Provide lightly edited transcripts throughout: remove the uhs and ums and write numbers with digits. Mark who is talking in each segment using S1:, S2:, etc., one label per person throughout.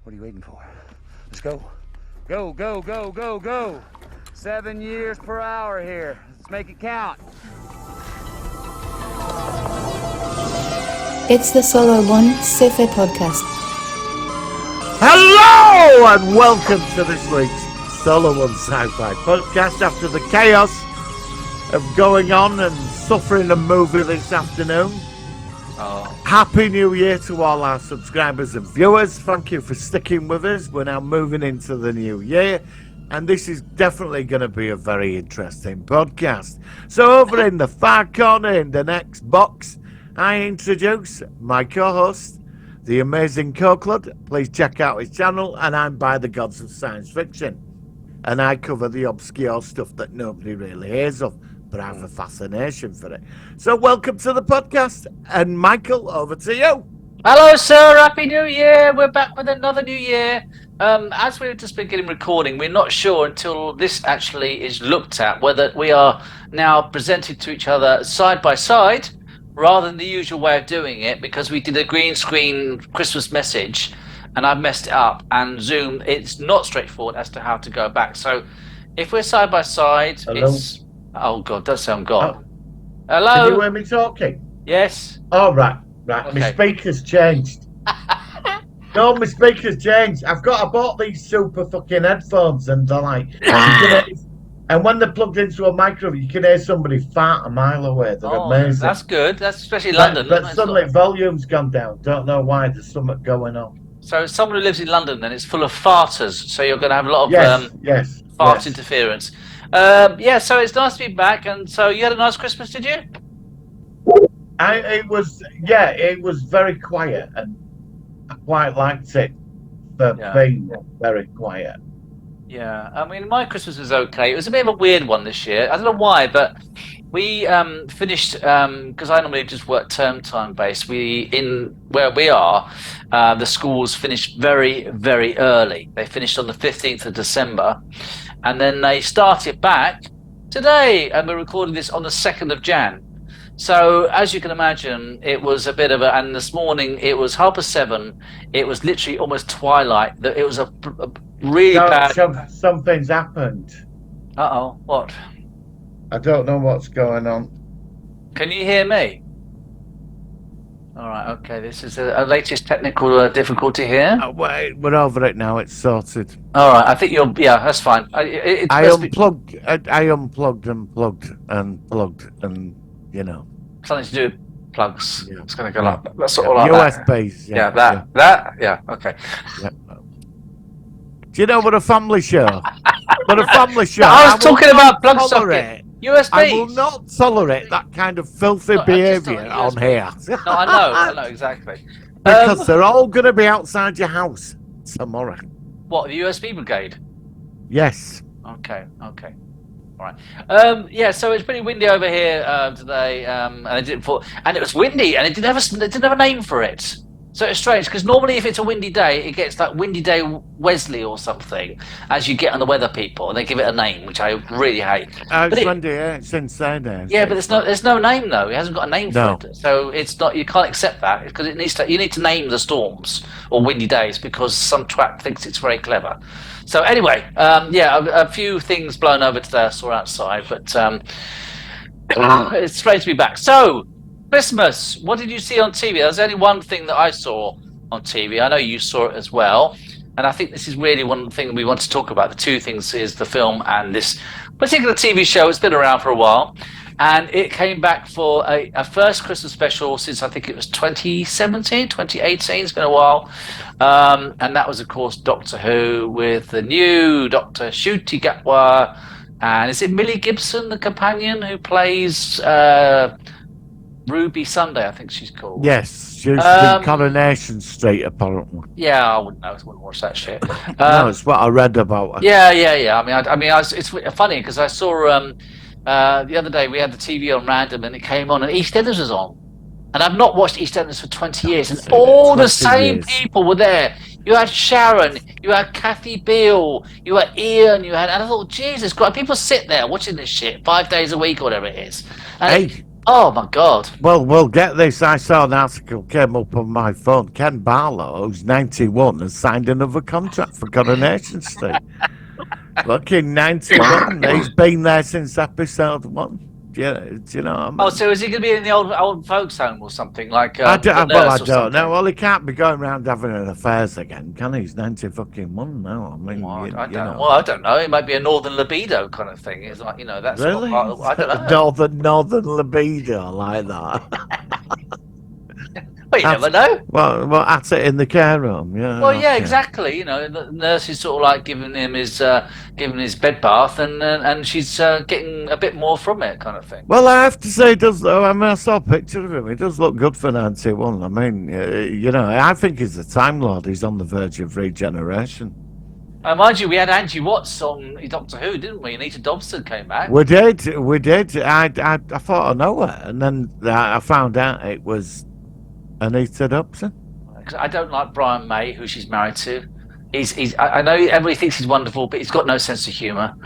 S1: What are you waiting for? Let's go. Go, go, go, go, go. 7 years per hour here. Let's make it count.
S2: It's the Solo One Sci-fi podcast.
S3: Hello and welcome to this week's Solo One Sci-fi podcast after the chaos of going on and suffering and moving this afternoon. Happy New Year to all our subscribers and viewers. Thank you for sticking with us. We're now moving into the new year, and this is definitely going to be a very interesting podcast. So over in the far corner in the next box, I introduce my co-host, the amazing Coquelad. Please check out his channel, and I'm by the gods of science fiction. And I cover the obscure stuff that nobody really hears of, but I have a fascination for it. So welcome to the podcast, and Michael, over to you.
S4: Hello, sir. Happy New Year. We're back with another new year. As we've just beginning recording, we're not sure until this actually is looked at whether we are now presented to each other side by side rather than the usual way of doing it, because we did a green screen Christmas message and I messed it up, and Zoom, it's not straightforward as to how to go back. So if we're side by side,
S3: Hello?
S4: it's... Oh, God, does sound gone.
S3: Oh.
S4: Hello?
S3: Can you hear me talking?
S4: Yes.
S3: Oh, right.
S4: Okay.
S3: My speaker's changed. No, my speaker's changed. I bought these super fucking headphones, and they're like... and when they're plugged into a microphone, you can hear somebody fart a mile away. They're amazing.
S4: That's good. That's especially London.
S3: But suddenly volume's gone down. Don't know why. There's something going on.
S4: So someone who lives in London, then it's full of farters. So you're going to have a lot of
S3: yes,
S4: fart interference. So it's nice to be back. And so you had a nice Christmas, did you?
S3: It was very quiet, and I quite liked it for being very quiet.
S4: Yeah, I mean, my Christmas was okay. It was a bit of a weird one this year. I don't know why, but we finished, because I normally just work term time based. Where we are, the schools finished very, very early. They finished on the 15th of December, and then they started back today, and we're recording this on the 2nd of Jan. So, as you can imagine, it was a bit of a... And this morning, it was 7:30. It was literally almost twilight. It was a really bad...
S3: Something's happened.
S4: Uh-oh, what?
S3: I don't know what's going on.
S4: Can you hear me? All right, okay. This is a latest technical difficulty here.
S3: Wait, we're over it now. It's sorted.
S4: All right, I think you're... Yeah, that's fine.
S3: I unplugged and plugged and, you know.
S4: Something to do with plugs.
S3: Yeah.
S4: It's going to go up. That's all like that.
S3: USBs.
S4: Okay.
S3: Yeah. Do you know what a family show? But a family show.
S4: I was talking about plug socket. USBs.
S3: I will not tolerate that kind of filthy behaviour on here.
S4: No, I know exactly.
S3: Because they're all going to be outside your house tomorrow.
S4: What, the USB brigade?
S3: Yes.
S4: Okay. All right. So it's pretty windy over here today, and it was windy, and it didn't have a name for it. So it's strange, because normally if it's a windy day, it gets like Windy Day Wesley or something, as you get on the weather people, and they give it a name, which I really hate.
S3: It's windy, it's inside there.
S4: Yeah, but there's no name though. It hasn't got a name for it, so it's not. You can't accept that, because you need to name the storms or windy days, because some twat thinks it's very clever. So anyway, a few things blown over today I saw outside, but it's great to be back. So, Christmas, what did you see on TV? There's only one thing that I saw on TV. I know you saw it as well. And I think this is really one thing we want to talk about. The two things is the film and this particular TV show. It's been around for a while. And it came back for a first Christmas special since I think it was 2017, 2018. It's been a while. And that was, of course, Doctor Who with the new Dr. Ncuti Gatwa. And is it Millie Gibson, the companion, who plays... Ruby Sunday, I think she's called.
S3: Yes, she's in Coronation Street, apparently.
S4: Yeah, I wouldn't know. I wouldn't watch that shit.
S3: No, it's what I read about her.
S4: Yeah. It's funny because I saw the other day we had the TV on random and it came on and EastEnders was on, and I've not watched EastEnders for 20 years, and all the same people were there. You had Sharon, you had Kathy Beale, you had Ian, and I thought, Jesus Christ, people sit there watching this shit 5 days a week or whatever it is. And Oh my God!
S3: Well, get this. I saw an article came up on my phone. Ken Barlow, who's 91, has signed another contract for Coronation Street. Fucking 91. He's been there since episode 1. Do you know what I mean?
S4: Oh, so is he going to be in the old folks' home or something like?
S3: I
S4: The
S3: don't
S4: Nurse or something?
S3: know. Well, he can't be going around having affairs again, can he? He's 91 now. I mean,
S4: Well,
S3: you
S4: I don't.
S3: know.
S4: Well, I don't know. It might be a northern libido kind of thing. It's like that's
S3: Really?
S4: not part of, I don't know.
S3: Northern libido like that.
S4: Well, you never know.
S3: Well, at it in the care home, yeah.
S4: Well, yeah,
S3: okay.
S4: exactly. The nurse is sort of like giving his bed bath, and she's getting a bit more from it, kind of thing.
S3: Well, I have to say, he does. I mean, I saw a picture of him. He does look good for 91. I mean, I think he's a Time Lord. He's on the verge of regeneration.
S4: Mind you, we had Angie Watts on Doctor Who, didn't we? Anita Dobson came back.
S3: We did. I thought I know her, and then I found out it was Anita Dobson.
S4: I don't like Brian May, who she's married to. I know everybody thinks he's wonderful, but he's got no sense of humour.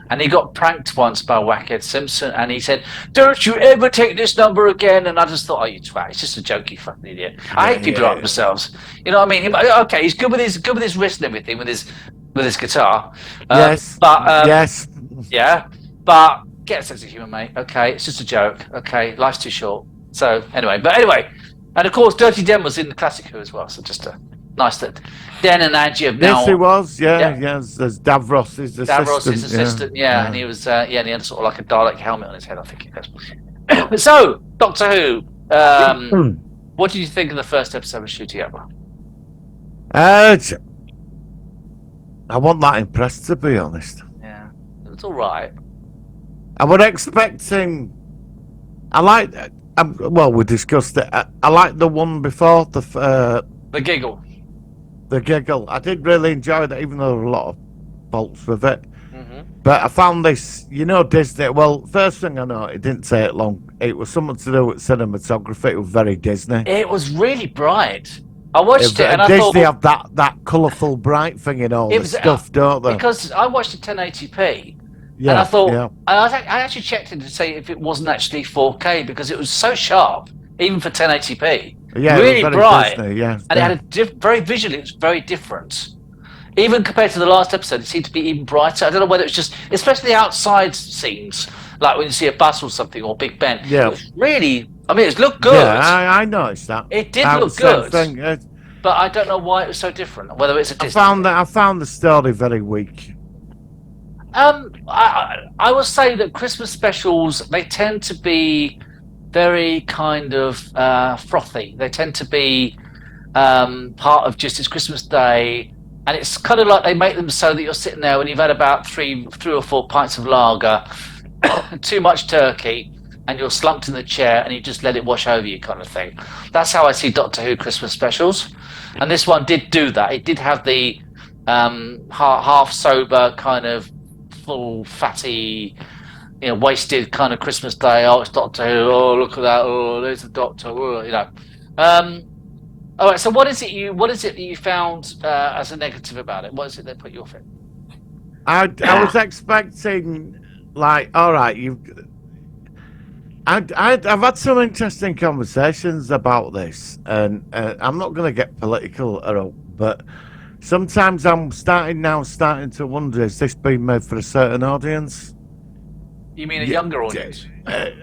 S4: And he got pranked once by Wackhead Simpson, and he said, "Don't you ever take this number again." And I just thought, "Oh, you twat! It's just a joke, you fucking idiot." I hate people like themselves. You know what I mean? Okay, he's good with his wrist and everything, with his guitar.
S3: Yes.
S4: But
S3: yes.
S4: yeah. But get a sense of humour, mate. Okay, it's just a joke. Okay, life's too short. So anyway, and of course, Dirty Den was in the classic Who as well. So just a nice that Den and Angie have now.
S3: Yes, he was. Yeah. Yes. There's Davros's assistant.
S4: Davros's assistant. Yeah, and he was. And he had sort of like a Dalek helmet on his head. I think it was. So, Doctor Who. What did you think of the first episode of Shooting Over?
S3: I wasn't that impressed, to be honest.
S4: Yeah, it was all right.
S3: I was expecting. I like. Well, we discussed it. I like the one before
S4: The Giggle.
S3: The Giggle. I did really enjoy that, even though there were a lot of faults with it.
S4: Mm-hmm.
S3: But I found this, Disney. Well, first thing I know, it didn't take long. It was something to do with cinematography. It was very Disney.
S4: It was really bright. I watched it and I
S3: Disney
S4: thought
S3: have that colourful, bright thing in all the stuff, don't they?
S4: Because I watched it 1080p.
S3: Yeah,
S4: and I thought,
S3: yeah.
S4: I actually checked it to see if it wasn't actually 4K because it was so sharp, even for 1080p.
S3: Yeah,
S4: really
S3: it was very
S4: bright.
S3: Disney, yeah,
S4: and it had a very visually, it was very different. Even compared to the last episode, it seemed to be even brighter. I don't know whether it's just, especially the outside scenes, like when you see a bus or something or Big Ben.
S3: Yeah.
S4: It was really, it looked good.
S3: Yeah, I noticed that.
S4: It did look good.
S3: Thing.
S4: But I don't know why it was so different. Whether it's a Disney.
S3: I found the story very weak.
S4: I will say that Christmas specials, they tend to be very kind of frothy. They tend to be part of just it's Christmas Day, and it's kind of like they make them so that you're sitting there when you've had about three or four pints of lager, too much turkey, and you're slumped in the chair and you just let it wash over you, kind of thing. That's how I see Doctor Who Christmas specials, and this one did do that. It did have the half sober kind of full fatty, wasted kind of Christmas Day. Oh, it's Doctor Who. Oh, look at that. Oh, there's the Doctor. All right. So, what is it that you found as a negative about it? What is it that put you off it?
S3: I was expecting, like, all right, I've had some interesting conversations about this, and I'm not going to get political at all, but sometimes I'm starting to wonder, is this being made for a certain audience?
S4: You mean a younger audience?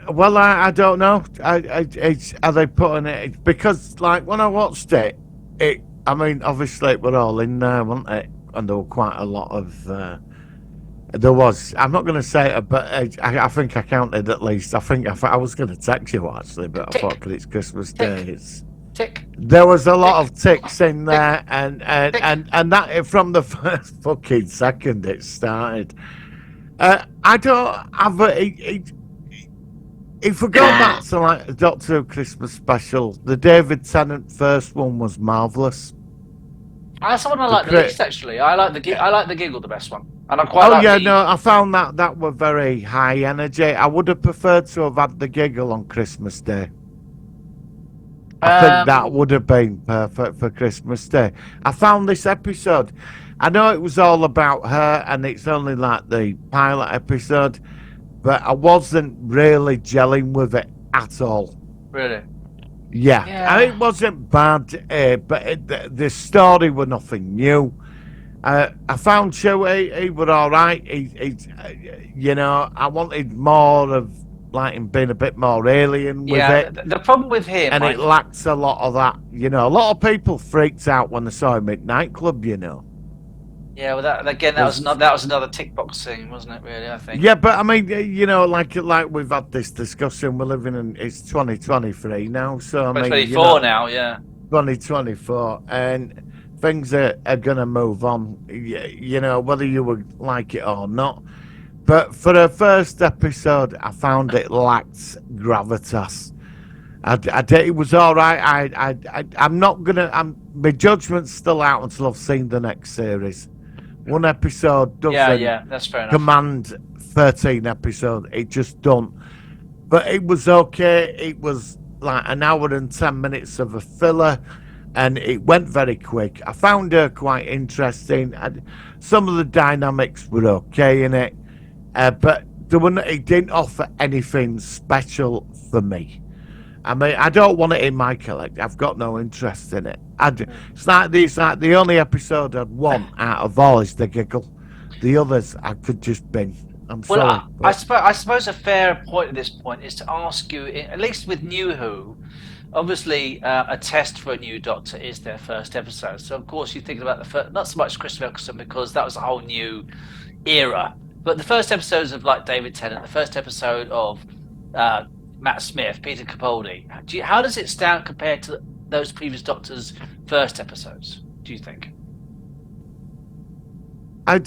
S3: Well, I don't know. Are they putting it? Because, like, when I watched it, obviously it were all in there, weren't it? And there were quite a lot of... there was. I'm not going to say it, but I think I counted at least. I was going to text you, actually, but I thought, because it's Christmas Day, it's...
S4: Tick.
S3: There was a lot of ticks in there, and that from the first fucking second it started. I don't have if we go back to like the Doctor Who Christmas special, the David Tennant first one was marvellous.
S4: That's the one I like the least, actually. I like the Giggle the best one, and I quite like
S3: I found that were very high energy. I would have preferred to have had the Giggle on Christmas Day. I think that would have been perfect for Christmas Day. I found this episode, I know it was all about her and it's only like the pilot episode, but I wasn't really gelling with it. at all.
S4: Really?
S3: Yeah,
S4: Yeah.
S3: it wasn't bad, but the story was nothing new. I found he was all right. I wanted more of like him being a bit more alien with
S4: Yeah,
S3: it,
S4: the problem with him,
S3: and it lacks a lot of that. A lot of people freaked out when they saw him at nightclub.
S4: yeah, well, that was another tick box thing, wasn't it? Really, I think.
S3: Yeah, but I mean, like we've had this discussion. We're living in it's 2023 now, so I mean,
S4: 24 now, yeah.
S3: 2024, and things are gonna move on. Whether you would like it or not. But for the first episode, I found it lacked gravitas. It was all right. I'm not gonna. My judgment's still out until I've seen the next series. One episode doesn't
S4: Yeah, that's fair enough.
S3: command 13 episodes. It just don't. But it was okay. It was like an hour and 10 minutes of a filler, and it went very quick. I found her quite interesting. Some of the dynamics were okay in it, but it didn't offer anything special for me. I mean, I don't want it in my collect. I've got no interest in it. It's like the only episode I'd want out of all is the giggle. The others I could just binge. I'm sorry.
S4: Well, I suppose a fair point at this point is to ask you, at least with New Who, obviously a test for a new Doctor is their first episode. So of course you're thinking about the first, not so much Christopher Eccleston because that was a whole new era, but the first episodes of like David Tennant, the first episode of Matt Smith, Peter Capaldi. How does it stand compared to those previous Doctors' first episodes, do you think?
S3: I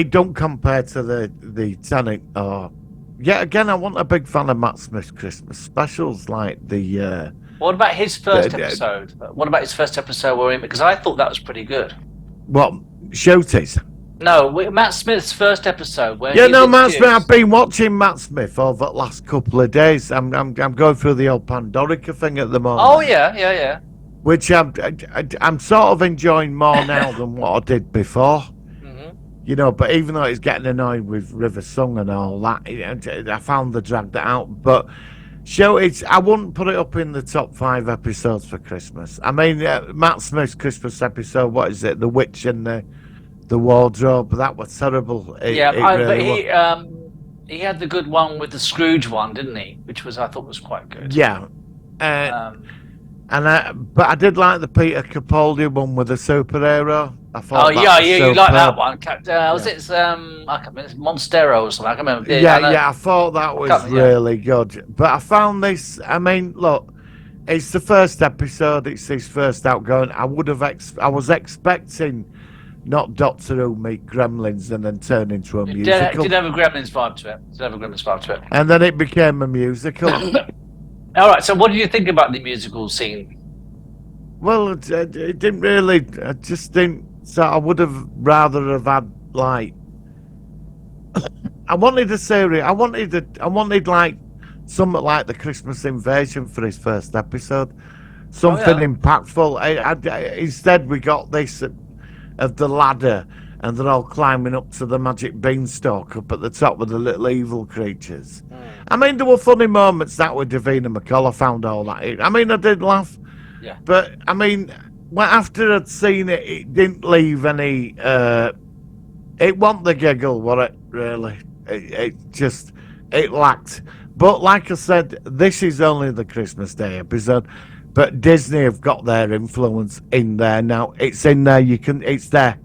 S3: don't compare to the Tennant. Yeah, again, I wasn't a big fan of Matt Smith's Christmas specials, like the.
S4: What about his first episode? What about his first episode? Because I thought that was pretty good.
S3: What, Shooties?
S4: No, Matt Smith's first episode.
S3: Matt Smith. I've been watching Matt Smith over the last couple of days. I'm going through the old Pandorica thing at the moment.
S4: Oh yeah.
S3: Which I'm sort of enjoying more now than what I did before. Mm-hmm. But even though it's getting annoying with River Song and all that, I found the dragged out. But I wouldn't put it up in the top 5 episodes for Christmas. I mean, Matt Smith's Christmas episode. What is it? The Witch and the Wardrobe. That was terrible.
S4: But he had the good one with the Scrooge one, didn't he? Which I thought was quite good.
S3: Yeah. But I did like the Peter Capaldi one with the superhero. I thought.
S4: Oh yeah, you like that one? Was it? I can't remember. It's Monstero or something. I can't remember.
S3: I thought that was really good. But I found this. I mean, look, it's the first episode. It's his first outgoing. I was expecting. Not Doctor Who meet Gremlins and then turn into a musical.
S4: Did have a Gremlins vibe to it.
S3: And then it became a musical.
S4: All right. So, what do you think about the musical scene?
S3: Well, it didn't really. I just didn't. So I would have rather have had like. I wanted a series. I wanted like something like the Christmas Invasion for his first episode. Something impactful. Instead, we got this. Of the ladder, and they're all climbing up to the magic beanstalk up at the top with the little evil creatures. I mean, there were funny moments that with Davina McCall. I found all that. I mean, I did laugh.
S4: Yeah.
S3: But I mean, after I'd seen it, it didn't leave any. It wasn't the giggle, was it? Really, it lacked. But like I said, this is only the Christmas Day episode. But Disney have got their influence in there now. It's in there. It's there.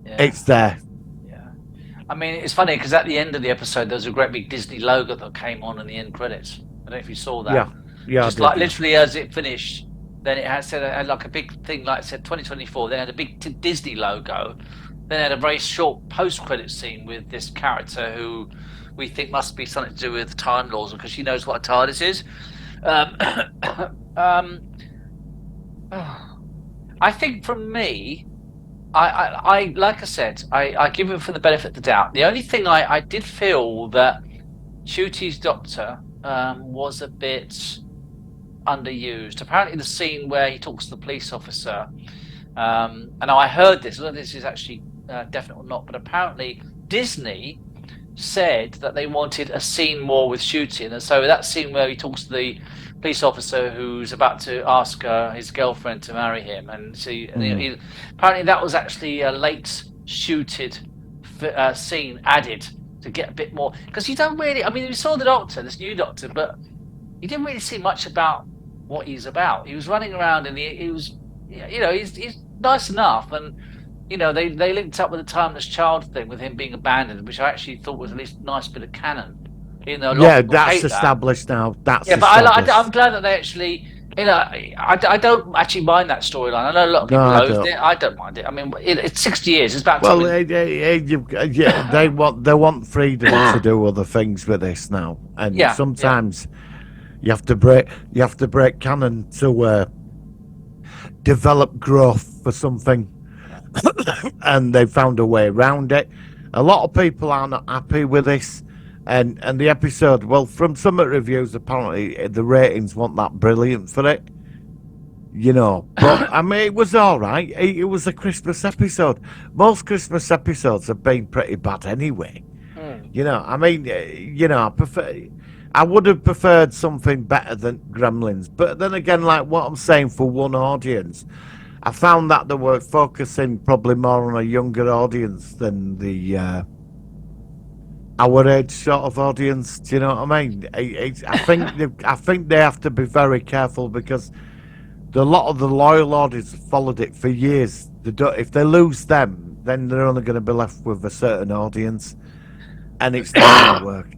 S3: Yeah. It's there.
S4: Yeah. I mean, it's funny because at the end of the episode, there was a great big Disney logo that came on in the end credits. I don't know if you saw that.
S3: Yeah.
S4: Just like literally as it finished, then it had like a big thing, like it said 2024. Then it had a big Disney logo. Then it had a very short post-credit scene with this character who we think must be something to do with Time Lords because she knows what a TARDIS is. I think for me, I like I said, I give him for the benefit of the doubt. The only thing I did feel that Shooty's Doctor was a bit underused. Apparently, the scene where he talks to the police officer, and I heard this. I don't know if this is actually definite or not, but apparently Disney said that they wanted a scene more with shooting, and so that scene where he talks to the police officer who's about to ask his girlfriend to marry him, and apparently that was actually a late shooted scene added to get a bit more, because you don't really. I mean, we saw the Doctor, this new Doctor, but you didn't really see much about what he's about. He was running around, and he was, he's nice enough, and they linked up with the timeless child thing with him being abandoned, which I actually thought was at least a nice bit of canon.
S3: That's established now. But
S4: I'm glad that they actually. I don't actually mind that storyline. I know a lot of people loathed it. I don't mind it. I mean, it's 60 years. It's about.
S3: Well, they want freedom to do other things with this now, and sometimes you have to break canon to develop growth for something, and they found a way around it. A lot of people are not happy with this. And the episode, well, from some of the reviews, apparently the ratings weren't that brilliant for it, But I mean, it was all right. It was a Christmas episode. Most Christmas episodes have been pretty bad anyway. I mean, I would have preferred something better than Gremlins. But then again, like what I'm saying, for one audience, I found that they were focusing probably more on a younger audience than the our age sort of audience. Do you know what I mean? I think they have to be very careful, because a lot of the loyal audience have followed it for years. If they lose them, then they're only going to be left with a certain audience, and it's not going to work.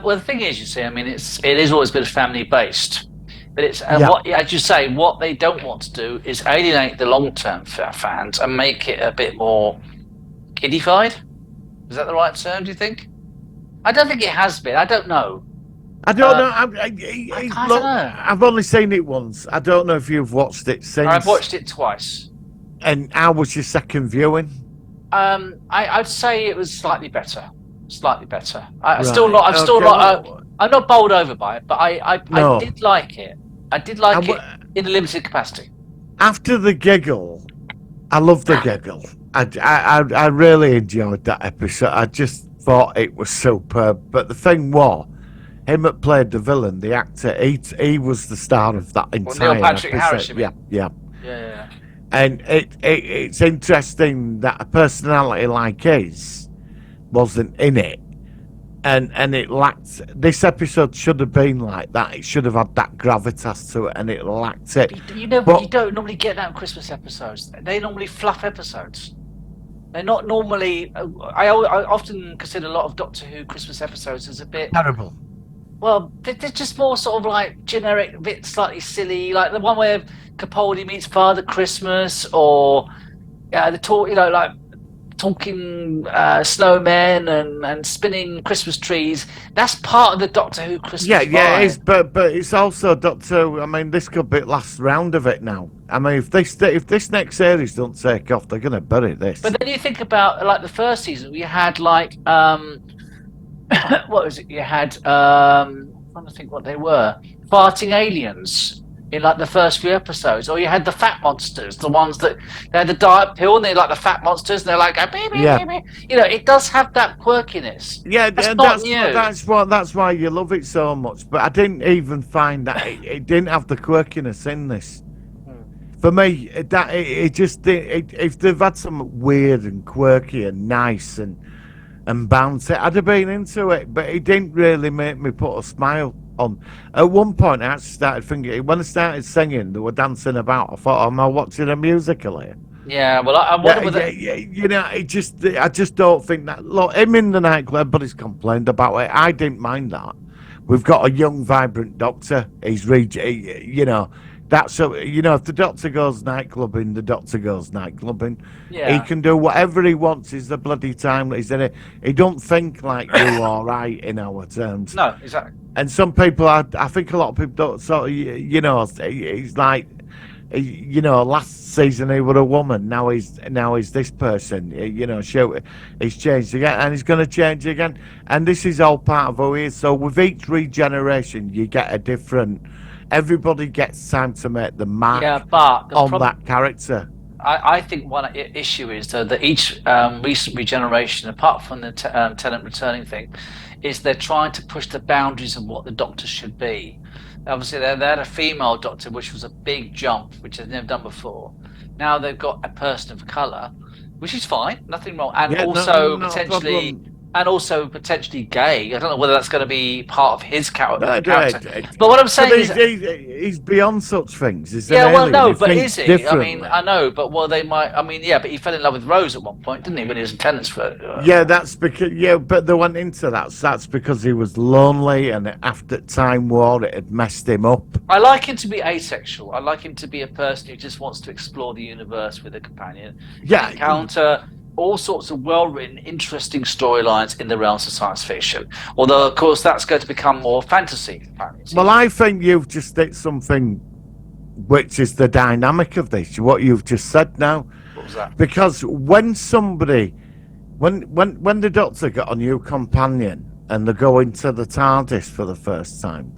S4: Well, the thing is, you see, I mean, it is always been family based, but it's what, as you say, what they don't want to do is alienate the long term fans and make it a bit more kiddified. Is that the right term? Do you think? I don't think it has been. I don't know.
S3: I don't know. I don't know. I've only seen it once. I don't know if you've watched it since.
S4: I've watched it twice.
S3: And how was your second viewing?
S4: I'd say it was slightly better. Slightly better. I'm not bowled over by it, but I did like it. I did like it in a limited capacity.
S3: After the giggle, I love the giggle. I really enjoyed that episode. I just thought it was superb. But the thing was, him that played the villain, the actor, he was the star of that entire
S4: Neil Patrick
S3: episode.
S4: Harris,
S3: Yeah. And it's interesting that a personality like his wasn't in it, and it lacked. This episode should have been like that. It should have had that gravitas to it, and it lacked it.
S4: You don't normally get that in Christmas episodes. They're normally fluff episodes. They're not normally. I often consider a lot of Doctor Who Christmas episodes as a bit
S3: terrible.
S4: Well, they're just more sort of like generic, a bit slightly silly, like the one where Capaldi meets Father Christmas, or the talk, like talking snowmen and spinning Christmas trees. That's part of the Doctor Who Christmas.
S3: Yeah, it is, but it's also Doctor Who. I mean, this could be the last round of it now. I mean, if this next series don't take off, they're going to bury this.
S4: But then you think about like the first season, we had like what was it? You had I'm trying to think what they were. Farting aliens in like the first few episodes, or you had the fat monsters, the ones that they had the diet pill, and they're like the fat monsters, and they're like, baby. It does have that quirkiness.
S3: Yeah, that's why you love it so much. But I didn't even find that it didn't have the quirkiness in this. For me, if they've had some weird and quirky and nice and bouncy, I'd have been into it. But it didn't really make me put a smile on. At one point, I actually started thinking, when I started singing, they were dancing about. I thought, am I watching a musical here?
S4: Yeah, well, I wonder whether...
S3: I just don't think that. Look, him in the nightclub, everybody's complained about it. I didn't mind that. We've got a young, vibrant Doctor. He's that's if the Doctor goes nightclubbing, the Doctor goes nightclubbing.
S4: Yeah.
S3: He can do whatever he wants. He's the bloody time that he's in it. He don't think like you or I in our terms.
S4: No, exactly.
S3: And some people, I think a lot of people don't sort of, he's like, last season he was a woman. Now he's this person. He's changed again, and he's going to change again. And this is all part of who he is. So with each regeneration, you get a different. Everybody gets time to make the mark on that character.
S4: I think one issue is though that each recent regeneration, apart from the Tennant returning thing, is they're trying to push the boundaries of what the Doctor should be. Obviously, they had a female Doctor, which was a big jump, which they've never done before. Now they've got a person of colour, which is fine, nothing wrong, and also potentially. And also potentially gay. I don't know whether that's going to be part of his character. But what I'm saying is,
S3: he's beyond such things. He's
S4: yeah, well,
S3: alien.
S4: no, but is he? I mean, I know, but they might. I mean, yeah, but he fell in love with Rose at one point, didn't he? When he was in Tennant's for.
S3: Yeah, that's because but they went into that. So that's because he was lonely, and after Time War, it had messed him up.
S4: I like him to be asexual. I like him to be a person who just wants to explore the universe with a companion.
S3: Yeah,
S4: encounter all sorts of well-written, interesting storylines in the realms of science fiction. Although, of course, that's going to become more fantasy.
S3: Well, I think you've just did something which is the dynamic of this, what you've just said now.
S4: What was that?
S3: Because when somebody, when the Doctor got a new companion and they go into the TARDIS for the first time,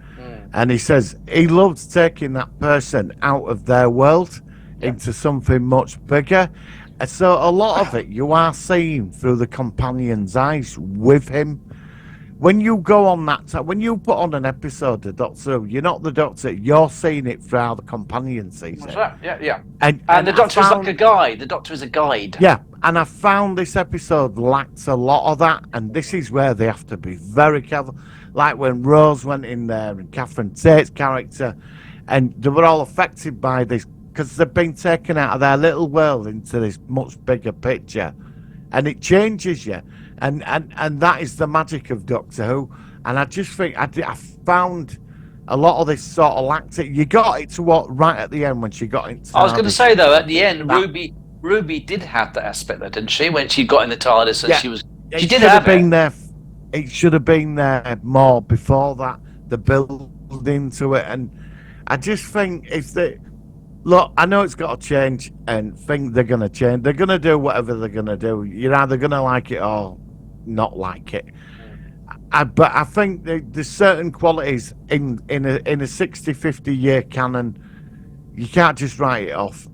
S3: and he says he loves taking that person out of their world into something much bigger. So a lot of it you are seeing through the companion's eyes with him. When you go on when you put on an episode of Doctor Who, you're not the Doctor, you're seeing it through how the companion sees it.
S4: That's right. Yeah.
S3: And
S4: the Doctor is like a guide. The Doctor is a guide.
S3: Yeah, and I found this episode lacked a lot of that, and this is where they have to be very careful. Like when Rose went in there and Catherine Tate's character, and they were all affected by this, because they've been taken out of their little world into this much bigger picture, and it changes you, and that is the magic of Doctor Who. And I just think I found a lot of this sort of lacked it. You got it to what right at the end when she got into.
S4: I was going to say though, at the end, Ruby did have that aspect, though, didn't she? When she got in the TARDIS and she did have been
S3: there. It should have been there more before that. The build into it, and I just think if they. Look, I know it's got to change, and think they're going to change. They're going to do whatever they're going to do. You're either going to like it or not like it. But I think there's certain qualities in a 60, 50-year canon, you can't just write it off.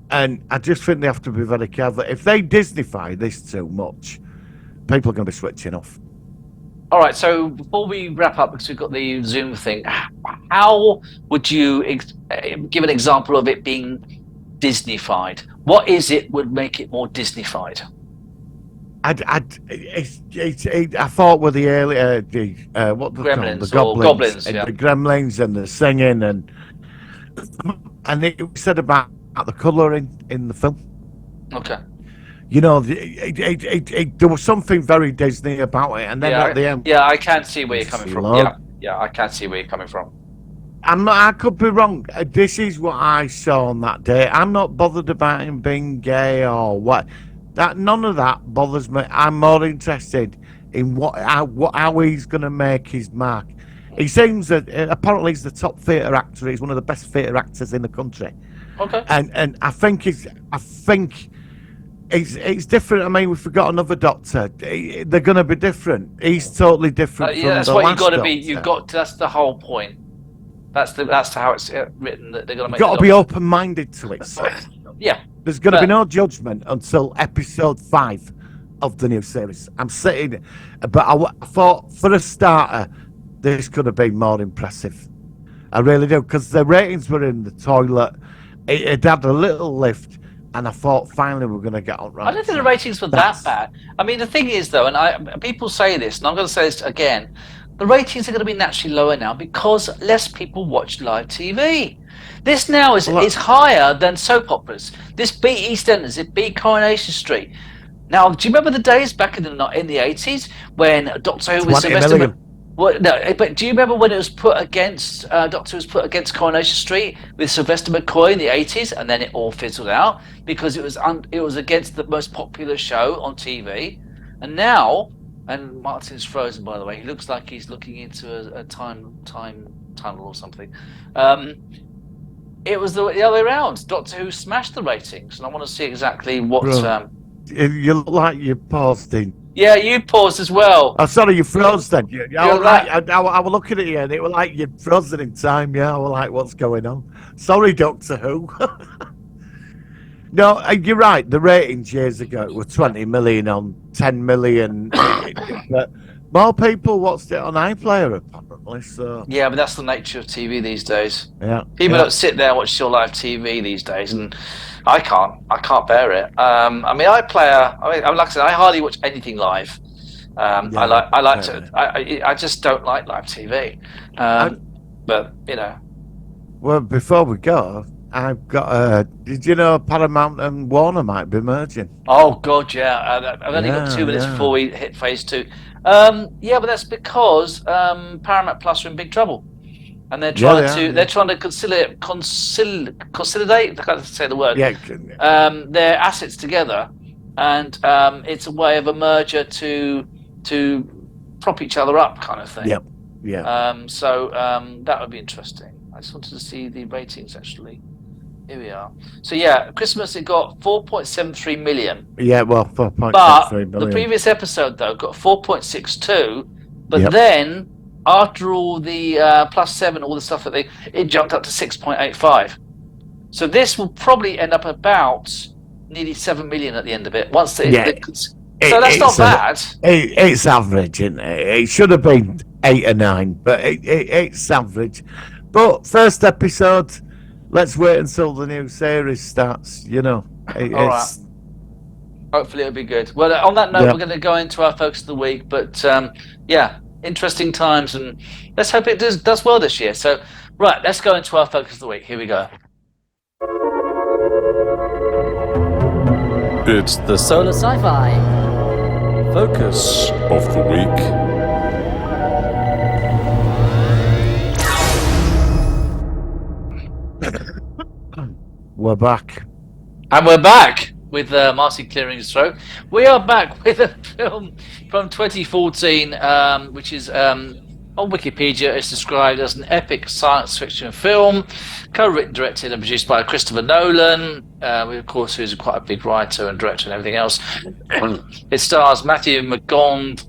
S3: And I just think they have to be very careful. If they Disneyfy this too much, people are going to be switching off.
S4: All right, so before we wrap up, because we've got the Zoom thing, how would you give an example of it being Disneyfied? What is it would make it more Disneyfied?
S3: I thought with the earlier what the
S4: Gremlins,
S3: the goblins,
S4: yeah.
S3: The gremlins and the singing and it said about the colouring in the film.
S4: Okay.
S3: You know, there was something very Disney about it, and then at the end,
S4: I can't see where you're coming from. Yeah, I can't see where you're coming from.
S3: I could be wrong. This is what I saw on that day. I'm not bothered about him being gay or what. None of that bothers me. I'm more interested in how he's going to make his mark. He seems that apparently he's the top theatre actor. He's one of the best theatre actors in the country.
S4: Okay.
S3: And I think it's different. I mean, we forgot another Doctor. They're going to be different. He's totally different. From
S4: that's
S3: the
S4: what
S3: last
S4: you've got to
S3: Doctor.
S4: be. You've got. That's the whole point. That's how it's written. That they're going to make.
S3: You've got to be open-minded to it.
S4: Yeah.
S3: There's going to be no judgment until episode 5 of the new series. I'm sitting, but I thought for a starter, this could have been more impressive. I really do, because the ratings were in the toilet. It had a little lift, and I thought finally we're going to get on right.
S4: I don't think the ratings were that bad. I mean, the thing is, though, and people say this, and I'm going to say this again, the ratings are going to be naturally lower now because less people watch live TV. This now is higher than soap operas. This beat EastEnders, it beat Coronation Street. Now, do you remember the days back in the 80s when Doctor Who was Sylvester? Well, no, but do you remember when it was put against Doctor Who was put against Coronation Street with Sylvester McCoy in the 80s, and then it all fizzled out because it was against the most popular show on TV, and now. And Martin's frozen, by the way. He looks like he's looking into a time tunnel or something. It was the other way around. Doctor Who smashed the ratings, and I want to see exactly what.
S3: You look like you paused in.
S4: Yeah, you paused as well.
S3: Oh, sorry, you froze then. I was looking at you, and it was like you frozen in time. Yeah, I was like, what's going on? Sorry, Doctor Who. No, you're right. The ratings years ago were 20 million on 10 million. But more people watched it on iPlayer, apparently. So
S4: Yeah, but that's the nature of TV these days.
S3: yeah,
S4: People
S3: yeah.
S4: don't sit there and watch your live TV these days, and I can't bear it. I mean, like I said, I hardly watch anything live. I just don't like live TV. But you know.
S3: Well, before we go, I've got did you know Paramount and Warner might be merging?
S4: Oh God, yeah. I've only got 2 minutes before we hit phase 2. Yeah, but that's because Paramount Plus are in big trouble, and they're trying to consolidate. I can't say the word. Their assets together, and it's a way of a merger to prop each other up, kind of thing.
S3: Yep. Yeah.
S4: So that would be interesting. I just wanted to see the ratings actually. Here we are. So yeah, Christmas it got 4.73 million.
S3: Yeah, well, 4.73 million.
S4: The previous episode though got 4.62. But then after all the +7, all the stuff that it jumped up to 6.85. So this will probably end up about nearly 7 million at the end of it. Once so that's not bad.
S3: It's average, isn't it? It should have been 8 or 9, but it's average. But first episode, let's wait until the new series starts. You know,
S4: all right. Hopefully it'll be good. Well, on that note, we're going to go into our focus of the week. But yeah, interesting times, and let's hope it does well this year. So, right, let's go into our focus of the week. Here we go.
S5: It's the
S6: Solar Sci-Fi
S5: focus of the week.
S3: We're back.
S4: And we're back with Marcy clearing his throat. We are back with a film from 2014, which is on Wikipedia. It's described as an epic science fiction film, co-written, directed, and produced by Christopher Nolan, of course, who's quite a big writer and director and everything else. It stars Matthew McConaughey,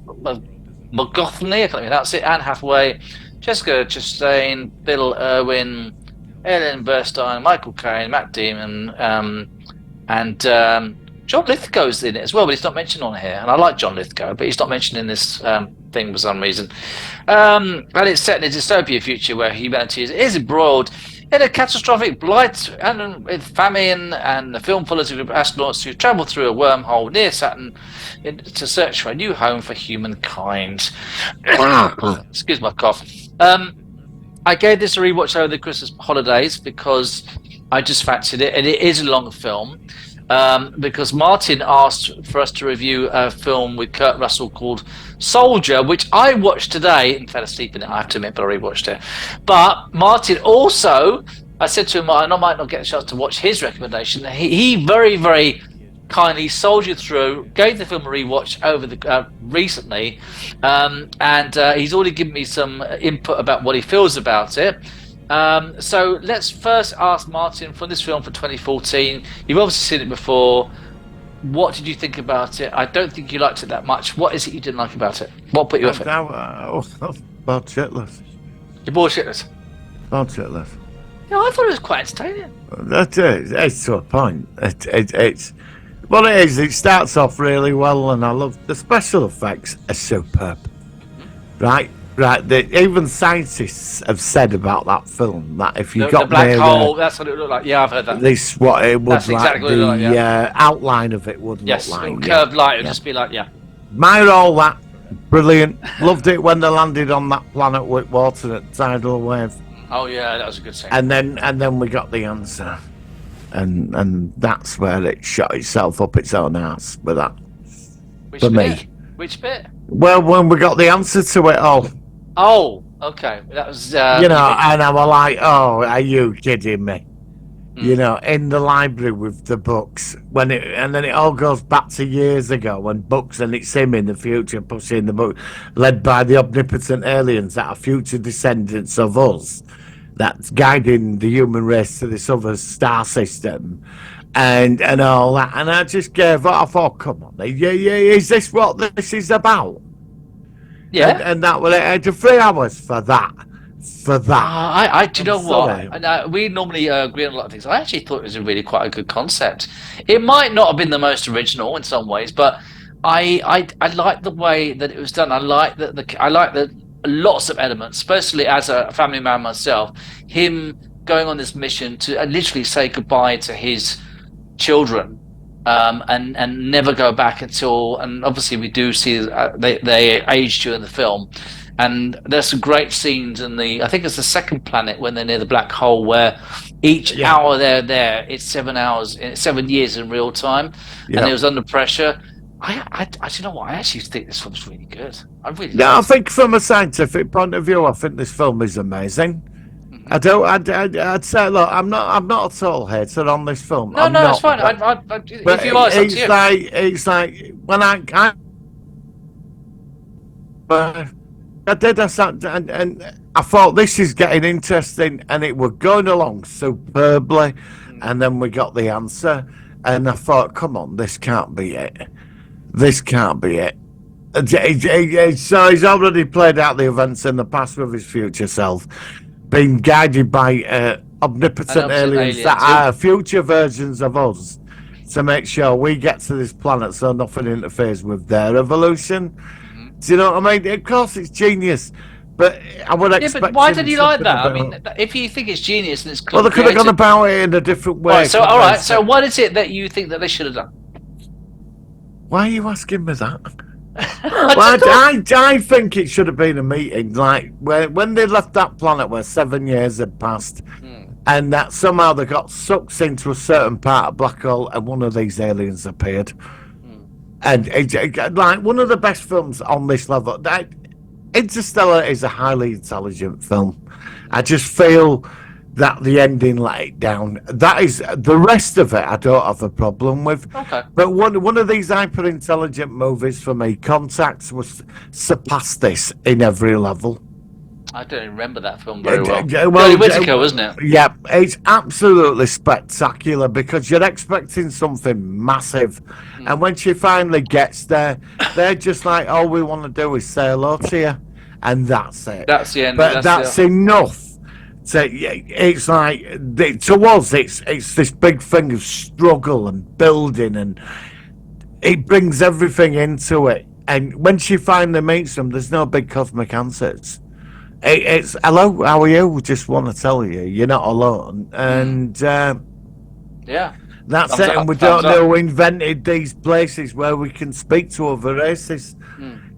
S4: I can't pronounce it, Anne Hathaway, Jessica Chastain, Bill Irwin, Ellen Burstyn, Michael Caine, Matt Damon, and John Lithgow's in it as well, but he's not mentioned on here. And I like John Lithgow, but he's not mentioned in this thing for some reason. And it's set in a dystopia future where humanity is embroiled in a catastrophic blight and with famine, and the film follows a group of astronauts who travel through a wormhole near Saturn to search for a new home for humankind. Excuse my cough. I gave this a rewatch over the Christmas holidays because I just fancied it, and it is a long film. Because Martin asked for us to review a film with Kurt Russell called Soldier, which I watched today and fell asleep in it, I have to admit, but I rewatched it. But Martin also, I said to him, I might not get a chance to watch his recommendation. He very, very kindly soldiered through, gave the film a rewatch over the recently, and he's already given me some input about what he feels about it. So let's first ask Martin for this film for 2014. You've obviously seen it before. What did you think about it? I don't think you liked it that much. What is it you didn't like about it? What put you off it?
S3: Bored shitless.
S4: You're bored shitless?
S3: Bored shitless.
S4: Yeah, I thought it was quite entertaining.
S3: That's it. It's to a point. It's what it is. It starts off really well, and I love the special effects are superb. Right. Even scientists have said about that film that if you got
S4: the black hole, that's what it looked like. Yeah, I've heard that.
S3: This what it would
S4: that's
S3: like.
S4: Exactly what it looked like,
S3: outline of it would look like.
S4: Curved light would just be like,
S3: Admire all that. Brilliant. Loved it when they landed on that planet with water at tidal wave.
S4: Oh yeah, that was a good scene.
S3: And then we got the answer, and that's where it shot itself up its own ass with that.
S4: Which bit?
S3: Well, when we got the answer to it all.
S4: Oh, okay. That was
S3: and I was like, "Oh, are you kidding me?" You know, in the library with the books and then it all goes back to years ago when books, and it's him in the future pushing the book, led by the omnipotent aliens that are future descendants of us, that's guiding the human race to this other star system, and all that. And I just gave up. I thought, come on, is this what this is about?
S4: Yeah.
S3: And that was it. 3 hours for that. for that.
S4: Do you know
S3: sorry.
S4: what? We normally agree on a lot of things. I actually thought it was a really quite a good concept. It might not have been the most original in some ways, but I like the way that it was done. I like the lots of elements, especially as a family man myself. Him going on this mission to literally say goodbye to his children, and never go back until. And obviously, we do see they age during the film. And there's some great scenes in I think it's the second planet when they're near the black hole, where each hour they're there, it's 7 hours, 7 years in real time, and it was under pressure. I don't know what, I actually think this film's really good. I
S3: think from a scientific point of view, I think this film is amazing. Mm-hmm. I'd say, look, I'm not a total hater on this film.
S4: No, it's fine. If you are,
S3: it's like when I did and I thought this is getting interesting, and it was going along superbly, and then we got the answer, and I thought, come on, this can't be it. This can't be it. So he's already played out the events in the past with his future self, being guided by omnipotent aliens that are future versions of us to make sure we get to this planet so nothing interferes with their evolution. Do you know what I mean? Of course, it's genius, but I would expect.
S4: But why did he like that? I mean, if you think it's genius and it's
S3: well, they could have gone about it in a different way.
S4: Right, so, all right. So, what is it that you think that they should have done?
S3: Why are you asking me that? I think it should have been a meeting, like when they left that planet where 7 years had passed, and that somehow they got sucked into a certain part of black hole, and one of these aliens appeared. And like one of the best films on this level. Interstellar is a highly intelligent film. I just feel that the ending let it down. That is the rest of it. I don't have a problem with.
S4: Okay.
S3: But one of these hyper intelligent movies for me, Contact, was surpassed this in every level.
S4: I don't remember that film very well. Jodie Whittaker, wasn't it?
S3: Yeah, it's absolutely spectacular because you're expecting something massive, and when she finally gets there, they're just like, all we want to do is say hello to you, and that's it.
S4: That's the end.
S3: But that's enough. It's like to us, it's this big thing of struggle and building, and it brings everything into it. And when she finally meets them, there's no big cosmic answers. It's hello, how are you? Just want to tell you, you're not alone. And that's it. And we don't know who invented these places where we can speak to other races.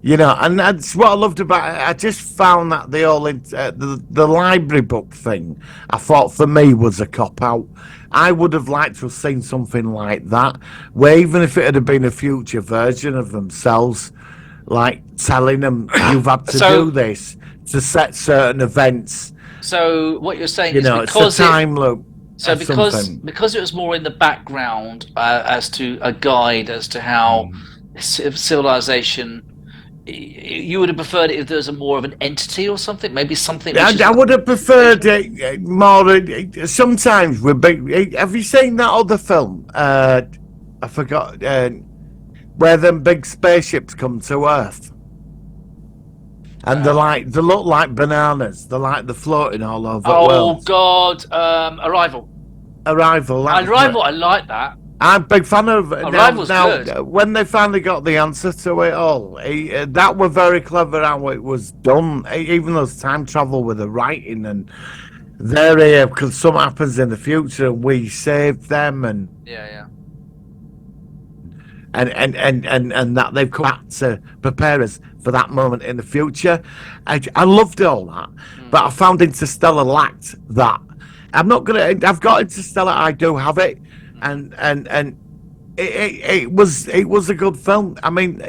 S3: You know, and that's what I loved about it. I just found that the library book thing, I thought for me was a cop out. I would have liked to have seen something like that, where even if it had been a future version of themselves, like telling them you've had to do this to set certain events.
S4: So what you're saying
S3: is
S4: because
S3: it's a time loop.
S4: So because it was more in the background as to a guide as to how civilization. You would have preferred it if there was more of an entity or something, maybe something.
S3: I would have preferred it more. Sometimes we're big. Have you seen that other film? I forgot where them big spaceships come to Earth, and they look like bananas. They're floating all over the world.
S4: Oh God! Arrival.
S3: I
S4: like that.
S3: I'm a big fan of it.
S4: Arrival's good.
S3: When they finally got the answer to it all, that were very clever how it was done. Even though it's time travel with the writing, and they're here because something happens in the future and we saved them, and and that they've come back to prepare us for that moment in the future. I loved all that, but I found Interstellar lacked that. I've got Interstellar. I do have it. And it was a good film. I mean,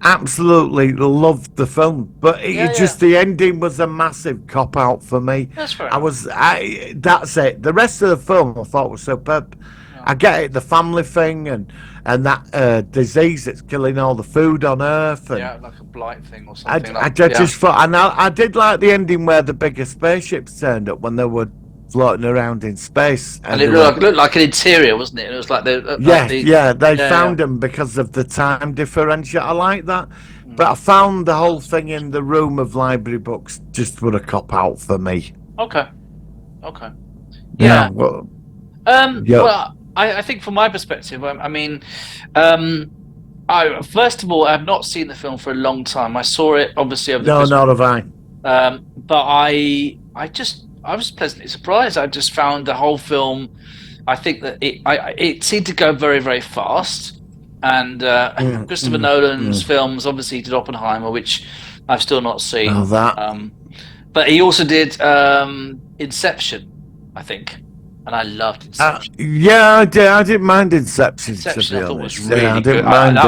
S3: absolutely loved the film, but the ending was a massive cop out for me.
S4: That's fair.
S3: That's it. The rest of the film I thought was superb. Yeah. I get it, the family thing and that disease that's killing all the food on Earth. And
S4: like a blight thing or something.
S3: I just thought, and I did like the ending where the bigger spaceships turned up when they were floating around in space.
S4: And it looked like an interior, wasn't it? It was like
S3: they found them because of the time differential. I like that. But I found the whole thing in the room of library books just would a cop out for me.
S4: Okay. Yeah.
S3: Well,
S4: Well, I think from my perspective, I mean, I first of all, I have not seen the film for a long time. I saw it obviously over the Christmas.
S3: Nor have I.
S4: But I was pleasantly surprised. I just found the whole film. I think that it seemed to go very, very fast. And Christopher Nolan's films, obviously, he did Oppenheimer, which I've still not seen.
S3: Oh, that.
S4: But he also did Inception, I think, and I loved Inception.
S3: I didn't mind Inception.
S4: Inception,
S3: to be
S4: I thought was
S3: honest.
S4: really
S3: I
S4: good.
S3: didn't mind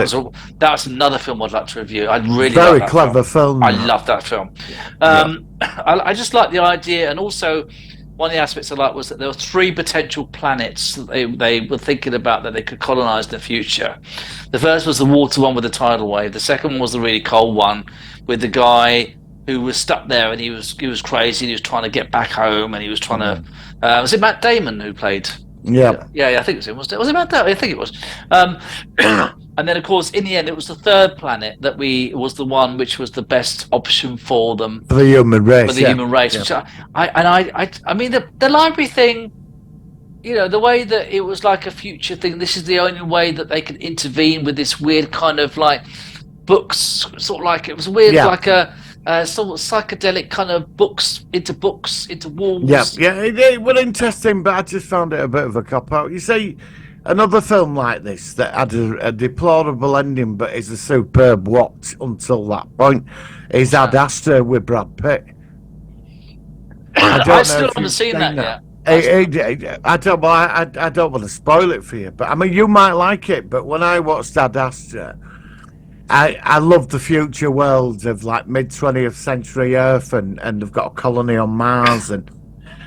S4: That's another film I'd like to review. I really
S3: very
S4: love that
S3: clever film.
S4: I love that film. I just like the idea, and also one of the aspects I liked was that there were 3 potential planets that they were thinking about that they could colonize in the future. The first was the water one with the tidal wave. The second one was the really cold one with the guy who was stuck there, and he was crazy. And he was trying to get back home, and he was trying to. Was it Matt Damon who played?
S3: Yeah,
S4: I think it was. Was it Matt Damon? I think it was. And then, of course, in the end, it was the third planet that was the one which was the best option for them
S3: for the human race.
S4: Human race. Which I mean, the library thing. You know, the way that it was like a future thing. This is the only way that they could intervene with this weird kind of like books, sort of like it was weird, like a sort of psychedelic kind of books into walls.
S3: It was interesting, but I just found it a bit of a cop out. You see, another film like this that had a deplorable ending, but is a superb watch until that point, is Ad Astra with Brad Pitt.
S4: I still haven't seen that yet.
S3: I don't want to spoil it for you, but I mean, you might like it. But when I watched Ad Astra, I love the future worlds of like mid-20th century Earth, and they've got a colony on Mars, and